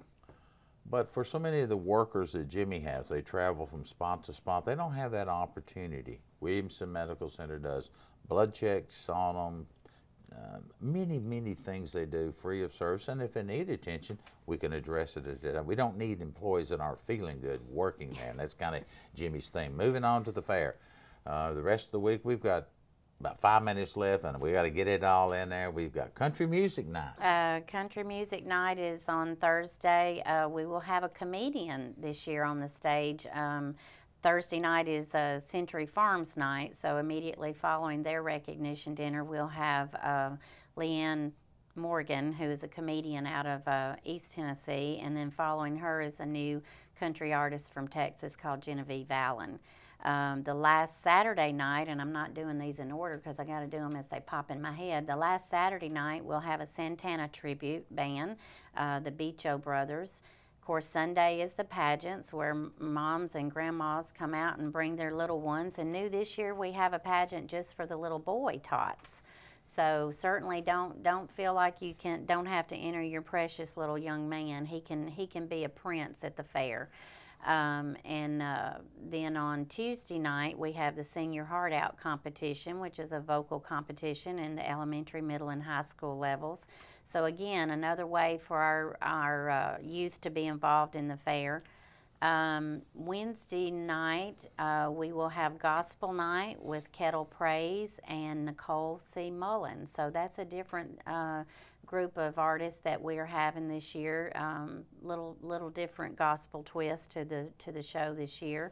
S1: But for so many of the workers that Jimmy has, they travel from spot to spot, they don't have that opportunity. Williamson Medical Center does blood checks on them, many things they do free of service, and if they need attention, we can address it at that time. We don't need employees that aren't feeling good working there, and that's kind of Jimmy's thing. Moving on to the fair. The rest of the week, we've got about 5 minutes left, and we got to get it all in there. We've got country music night.
S3: Country music night is on Thursday. We will have a comedian this year on the stage. Thursday night is Century Farms night, so immediately following their recognition dinner, we'll have Leanne Morgan, who is a comedian out of East Tennessee, and then following her is a new country artist from Texas called Genevieve Allen. The last Saturday night, and I'm not doing these in order because I got to do them as they pop in my head. The last Saturday night, we'll have a Santana tribute band, the Beacho Brothers. Of course, Sunday is the pageants where moms and grandmas come out and bring their little ones. And new this year, we have a pageant just for the little boy tots. So certainly don't feel like you don't have to enter your precious little young man. He can be a prince at the fair. Then on Tuesday night, we have the Senior Heart Out competition, which is a vocal competition in the elementary, middle, and high school levels. So again, another way for our youth to be involved in the fair. Wednesday night, we will have gospel night with Kettle Praise and Nicole C. Mullins. So that's a different group of artists that we are having this year. Little different gospel twist to the show this year.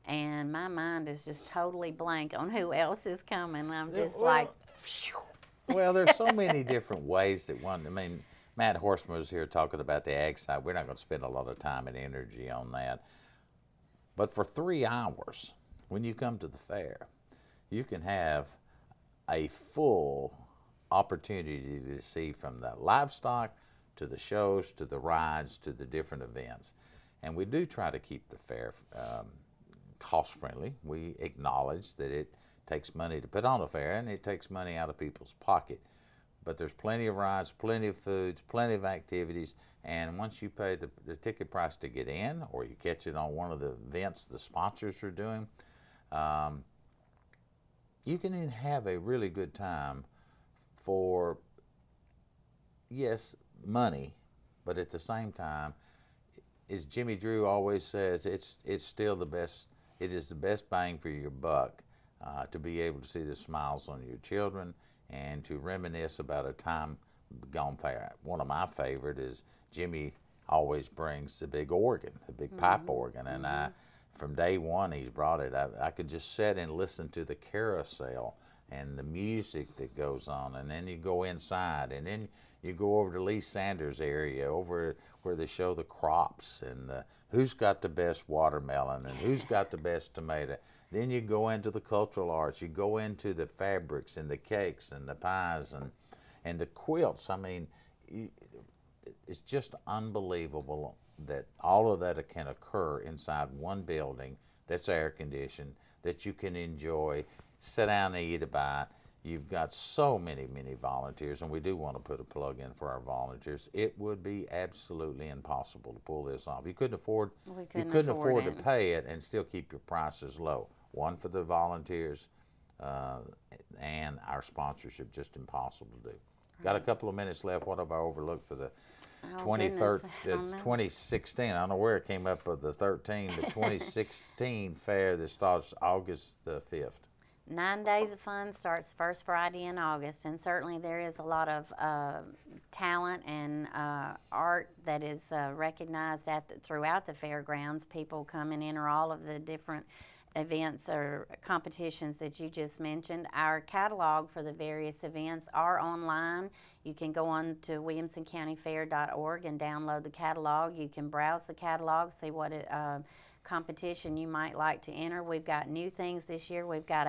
S3: And my mind is just totally blank on who else is coming. I'm just
S1: Well, there's so many different ways that Matt Horsman was here talking about the ag side. We're not going to spend a lot of time and energy on that. But for 3 hours, when you come to the fair, you can have a full opportunity to see from the livestock to the shows to the rides to the different events. And we do try to keep the fair cost friendly. We acknowledge that it takes money to put on a fair and it takes money out of people's pocket. but there's plenty of rides, plenty of foods, plenty of activities, and once you pay the ticket price to get in, or you catch it on one of the events the sponsors are doing, you can then have a really good time for, yes, money, but at the same time, as Jimmy Drew always says, it's still the best. It is the best bang for your buck to be able to see the smiles on your children and to reminisce about a time gone by. One of my favorite is Jimmy always brings the big organ, the big pipe organ, and from day one he's brought it. I could just sit and listen to the carousel and the music that goes on, and then you go inside, and then you go over to Lee Sanders' area, over where they show the crops and who's got the best watermelon and who's got the best tomato. Then you go into the cultural arts, you go into the fabrics and the cakes and the pies and the quilts. I mean, it's just unbelievable that all of that can occur inside one building that's air conditioned, that you can enjoy, sit down and eat a bite. You've got so many volunteers, and we do want to put a plug in for our volunteers. It would be absolutely impossible to pull this off. You couldn't afford to pay it and still keep your prices low. One, for the volunteers and our sponsorship, just impossible to do. Got a couple of minutes left. What have I overlooked for the 2016? I don't know where it came up with the 13, the 2016 fair that starts August the 5th.
S3: 9 days of fun starts first Friday in August, and certainly there is a lot of talent and art that is recognized throughout the fairgrounds. People come and enter all of the different events or competitions that you just mentioned. Our catalog for the various events are online. You can go on to williamsoncountyfair.org and download the catalog. You can browse the catalog, see what competition you might like to enter. We've got new things this year. We've got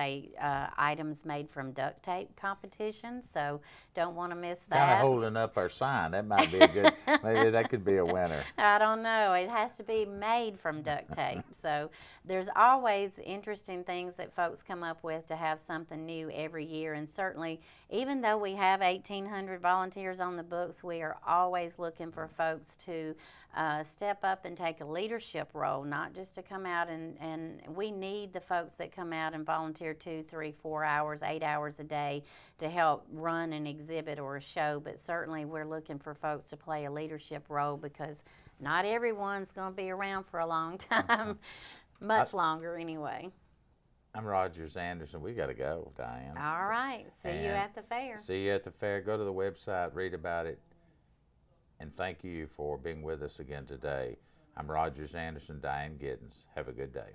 S3: items made from duct tape competition, so don't want to miss that.
S1: Kind of holding up our sign. That might be a good, maybe that could be a winner.
S3: I don't know. It has to be made from duct tape. So there's always interesting things that folks come up with to have something new every year, and certainly even though we have 1,800 volunteers on the books, we are always looking for folks to step up and take a leadership role, not just to come out and we need the folks that come out and volunteer 2, 3, 4 hours, 8 hours a day to help run an exhibit or a show, but certainly we're looking for folks to play a leadership role because not everyone's going to be around for a long time, much longer anyway.
S1: I'm Rogers Anderson. We got to go, Diane.
S3: All right. See you at the fair.
S1: See you at the fair. Go to the website, read about it, and thank you for being with us again today. I'm Rogers Anderson, Diane Giddens. Have a good day.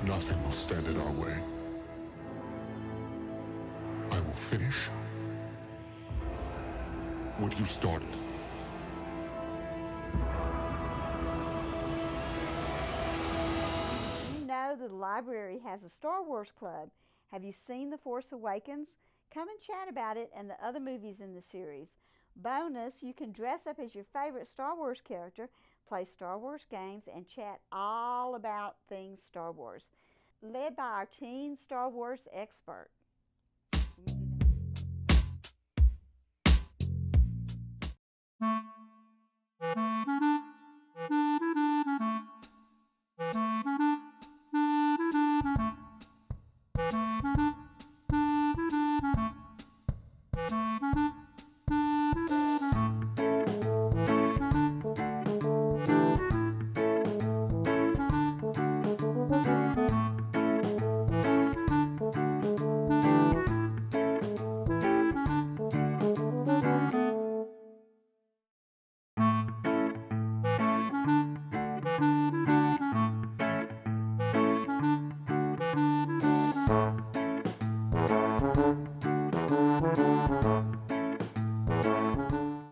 S4: Nothing will stand in our way. I will finish what you started.
S5: You know the library has a Star Wars club. Have you seen The Force Awakens? Come and chat about it and the other movies in the series. Bonus, you can dress up as your favorite Star Wars character, play Star Wars games, and chat all about things Star Wars. Led by our teen Star Wars expert.